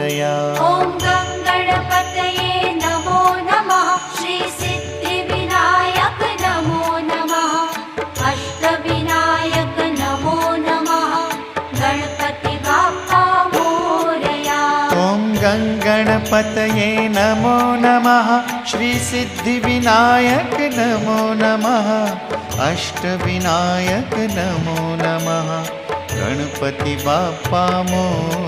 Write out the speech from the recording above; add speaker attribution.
Speaker 1: मोरया।
Speaker 2: ॐ गणपतये नमो नमः। श्री सिद्धिविनायक नमो नमः। अष्टविनायक नमो नमः। गणपति बाप्पा मोरया।
Speaker 1: ॐ गणपतये नमो नमः। श्री सिद्धिविनायक नमो नमः। अष्टविनायक नमो नमः। गणपति बाप्पा मोरया।